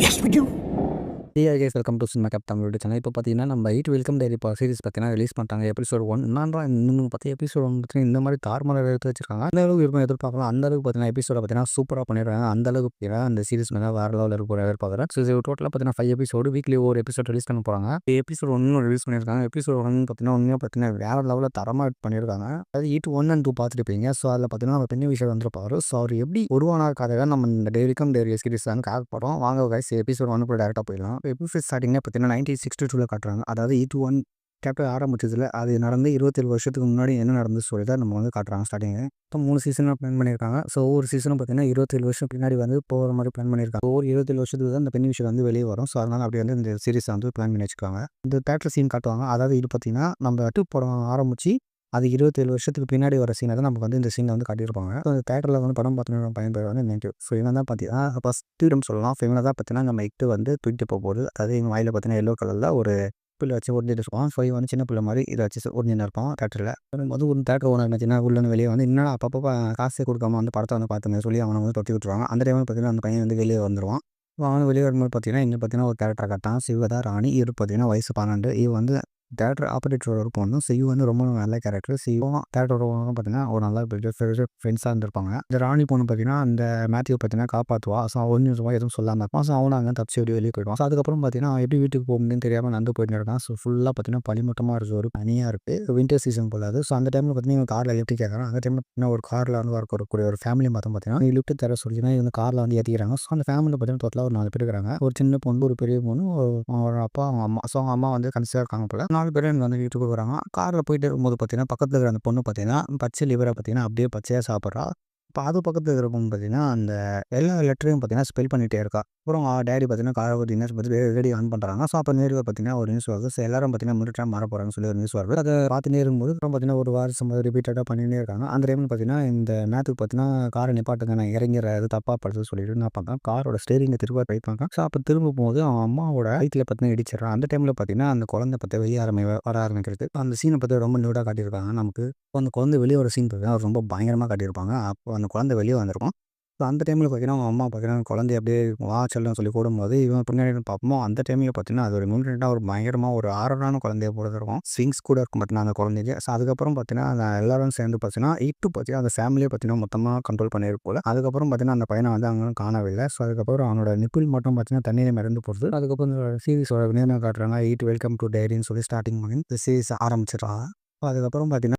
Yes, we do. Hey guys, welcome to Cinema Cap Tamil YouTube channel. இப்போ பார்த்தீங்கன்னா நம்ம welcome diary series பார்த்தீங்கன்னா release பண்ணிட்டாங்க. எபிசோட் 1 என்னன்றா இன்னும் 10 எபிசோட் வந்து இந்த மாதிரி தாறுமாறா எடுத்து வச்சிருக்காங்க. அந்த அளவுக்கு இருக்கும் எதிர்பார்க்கலாம். அந்த அளவுக்கு பார்த்தீங்கன்னா எபிசோட பார்த்தீங்கன்னா சூப்பராக பண்ணிடுறாங்க. அந்த அளவுக்கு பார்த்தீங்கன்னா அந்த சீரிஸ் மேலே வேற லெவலில் இருக்க எதிர்பார்க்குறேன். ஸோ டோட்டலாக பார்த்தீங்கன்னா 5 எபிசோடு வீக்லி ஒரு எபிசோட் ரிலீஸ் பண்ண போகிறாங்க. எபிசோட் 1 ரிலீஸ் பண்ணியிருக்காங்க. எபிசோட் 1 பார்த்தீங்கன்னா உண்மையாக பார்த்தீங்கன்னா வேற லெவலில் தரமாக பண்ணியிருக்காங்க. அது ஈட் 1 and 2 பார்த்துருப்பீங்க. ஸோ அதில் பார்த்தீங்கன்னா நம்ம பெரிய விஷயம் வந்துருப்பாரு. ஸோ அவர் எப்படி உருவானாக்காக நம்ம இந்த வெல்கம் டைரி சீரிஸ் வந்து காக்க போகிறோம். வாங்க கைஸ் எபிசோட் 1 கூட டேரெக்டாக போயிடலாம். எபிசோட் ஸ்டார்டிங்காக பார்த்தீங்கன்னா 1962 காட்டுறாங்க. அதாவது E21 சாப்டர் ஆரம்பிச்சதுல அது நடந்து 27 வருஷத்துக்கு முன்னாடி என்ன நடந்துச்சு சொல்லி தான் நம்ம வந்து காட்டுறாங்க ஸ்டார்டிங்கு. இப்போ 3 சீசனாக பிளான் பண்ணியிருக்காங்க. ஸோ ஒவ்வொரு சீசனும் பார்த்தீங்கன்னா 27 வருஷம் பின்னாடி வந்து போகிற மாதிரி பிளான் பண்ணியிருக்காங்க. ஒவ்வொரு 27 வருஷத்துக்கு தான் இந்த பெண் விஷயம் வந்து வெளியே வரும். ஸோ அதனால் அப்படி வந்து இந்த சீரிஸை வந்து பிளான் பண்ணி வச்சுக்காங்க. இந்த தேட்டர் சீன் காட்டுவாங்க. அதாவது இது பார்த்தீங்கன்னா நம்ம படம் ஆரம்பிச்சு அது 27 வருஷத்துக்கு பின்னாடி வர சீனை தான் நமக்கு வந்து இந்த சீனை வந்து காட்டியிருப்பாங்க. ஸோ அந்த தேட்டரில் வந்து படம் பார்த்துன்னு பையன் பேர் வந்து நெகட்டிவ். ஸோ இவன் தான் பார்த்தீங்கன்னா ஃபஸ்ட்டு இடம் சொல்லலாம். இவனை தான் பார்த்தீங்கன்னா நம்ம வந்து தூக்கிட்டு போகுது. அதாவது எங்கள் வாயில் பார்த்தீங்கன்னா எல்லோ கலரில் ஒரு பிள்ளை வச்சு ஒரிஞ்சிட்டு இருப்பான். ஸோ இவன் வந்து சின்ன பிள்ளை மாதிரி இதை வச்சு ஒரிஞ்சின்னு இருப்பான் தேட்டரில். வந்து ஒரு தேட்டர் ஓனர் நினச்சின்னா உள்ளே வெளியே வந்து என்னடா அப்பப்போ காசே கொடுக்காம வந்து படத்தை வந்து பார்த்துங்க சொல்லி அவனை வந்து தொட்டி விட்டுருவாங்க. அந்த டைமில் பார்த்தீங்கன்னா அந்த பையன் வந்து வெளியே வந்துடுவான். அவன் வெளியே வரும்போது பார்த்தீங்கன்னா இங்கே பார்த்தீங்கன்னா ஒரு கேரக்டர் காட்டான். சிவதா ராணி. இவர் பார்த்தீங்கன்னா வயசு 12. இவன் வந்து தேட்டர் ஆப்பரேட்டரோட ஒர்க் பண்ணணும். சிவ வந்து ரொம்ப நல்ல கேரக்டர். சிவம் தேட்டரோட பார்த்தீங்கன்னா ஒரு நல்ல ஃப்ரெண்ட்ஸாக இருந்திருப்பாங்க. இந்த ராணி பொண்ணு பார்த்தீங்கன்னா அந்த மேத்யூ பார்த்தீங்கன்னா காப்பாற்றுவா. ஸோ ஒன்று எதுவும் சொல்லாமல் இருப்பான். ஸோ அவனை அங்கே தப்பிச்சு வெளியே போயிடுவான். ஸோ அதுக்கப்புறம் பார்த்தீங்கன்னா எப்படி வீட்டுக்கு போகணுன்னு தெரியாமல் நடந்து போயிட்டு இருக்கான். ஸோ ஃபுல்லாக பார்த்தீங்கன்னா பனிமூட்டமாக இருக்குது. ஒரு பனியாக இருக்குது. Winter season போலாது. ஸோ அந்த டைமில் பார்த்தீங்கன்னா காரில் லிஃப்ட் கேட்குறான். அந்த டைமில் பார்த்தீங்கன்னா ஒரு காரில் வந்து வரக்கூடிய ஒரு ஃபேமிலி மொத்தம் பார்த்தீங்கன்னா லிஃப்ட் தர சொல்லினா இந்த காரில் வந்து ஏற்றிக்கிறாங்க. ஸோ அந்த ஃபேமிலியில் பார்த்தீங்கன்னா டோட்டலாக ஒரு 4 பேர் இருக்கிறாங்க. ஒரு சின்ன பொண்ணு, ஒரு பெரிய பொண்ணு, ஒரு அப்பா, அவங்க அம்மா. ஸோ அவங்க அம்மா வந்து கன்சியாக இருக்காங்க போல. 4 பேரும் வந்து வீட்டுக்கு வராங்க. காரில் போயிட்டு இருக்கும்போது பார்த்தீங்கன்னா பக்கத்தில் இருக்கிற அந்த பொண்ணு பார்த்தீங்கன்னா பச்சை லிவரை பார்த்தீங்கன்னா அப்படியே பச்சையாக சாப்பிட்றா. இப்போ அது பக்கத்தில் இருக்கிற பொண்ணு பார்த்தீங்கன்னா அந்த எல்லா லெட்டரையும் பார்த்தீங்கன்னா ஸ்பெல் பண்ணிகிட்டே இருக்கா. அப்புறம் டேடி பார்த்தீங்கன்னா காரை பார்த்தீங்கன்னா ரெடி ஆன் பண்ணுறாங்க. ஸோ அப்போ நேரில் பார்த்தீங்கன்னா ஒரு நியூஸ் வருது. ஸோ எல்லாரும் பார்த்தீங்கன்னா மிலிட்டராக மாற போகிறாங்கன்னு சொல்லி ஒரு நியூஸ் வருது. அதை பார்த்துனே இருக்கும்போது அப்புறம் பார்த்தீங்கன்னா ஒரு வாரம் ரிப்பீட்டடாக பண்ணினே இருக்காங்க. அந்த டைமில் பார்த்தீங்கன்னா இந்த மேத்துக்கு பார்த்தீங்கன்னா காரை நிப்பாட்டுங்க நான் இறங்கிறது தப்பாக படுத்து சொல்லிட்டு நான் பார்த்தேன் காரோட ஸ்டேரிங்கை திரும்ப ட்ரை பண்ணுறான். ஸோ அப்போ திரும்ப போகும்போது அவன் அம்மாவோட வயிற்றில் பார்த்தீங்கன்னா இடிச்சிடறான். அந்த டைமில் பார்த்தீங்கன்னா அந்த குழந்தை பற்றி வெளியே வர ஆரம்பிக்கிறது. அந்த சீனை பற்றி ரொம்ப நியூடாக காட்டியிருக்காங்க நமக்கு. அந்த குழந்தை வெளியே வர சீன் பார்த்தீங்கன்னா ரொம்ப பயங்கரமாக காட்டியிருப்பாங்க. அப்போ அந்த குழந்தை வெளியே வந்திருக்கும். ஸோ அந்த டைமில் பார்த்தீங்கன்னா அவங்க அம்மா பார்த்தீங்கன்னா குழந்தைய அப்படியே வா செல்லம் சொல்லி கூடும்போது இவன் பின்னாடி பார்ப்போம். அந்த டைமில் பார்த்தீங்கன்னா அது ஒரு முன்னாடி ஒரு பயங்கரமாக ஒரு ஆறான குழந்தைய போல இருக்கும். ஸ்விங்ஸ் கூட இருக்கும் பார்த்தீங்கன்னா அந்த குழந்தைக்கு. ஸோ அதுக்கப்புறம் பார்த்தீங்கன்னா அந்த எல்லாரும் சேர்ந்து பார்த்தீங்கன்னா பார்த்தீங்கன்னா அந்த ஃபேமிலியை பார்த்தீங்கன்னா மொத்தமாக கண்ட்ரோல் பண்ணியிருக்க போல. அதுக்கப்புறம் பார்த்தீங்கன்னா அந்த பையனை வந்து அங்கே காணவில்லை. ஸோ அதுக்கப்புறம் அவனோட நிப்பிள் மட்டும் பார்த்தீங்கன்னா தண்ணியில் மிதந்து போகுது. அதுக்கப்புறம் இந்த சீரிஸோட விநியோகம் காட்டுறாங்க. வெல்கம் டு டைரின்னு சொல்லி ஸ்டார்டிங் பண்ணி இந்த சீரிஸ் ஆரம்பிச்சிடுறாங்க. அதுக்கப்புறம் பார்த்தீங்கன்னா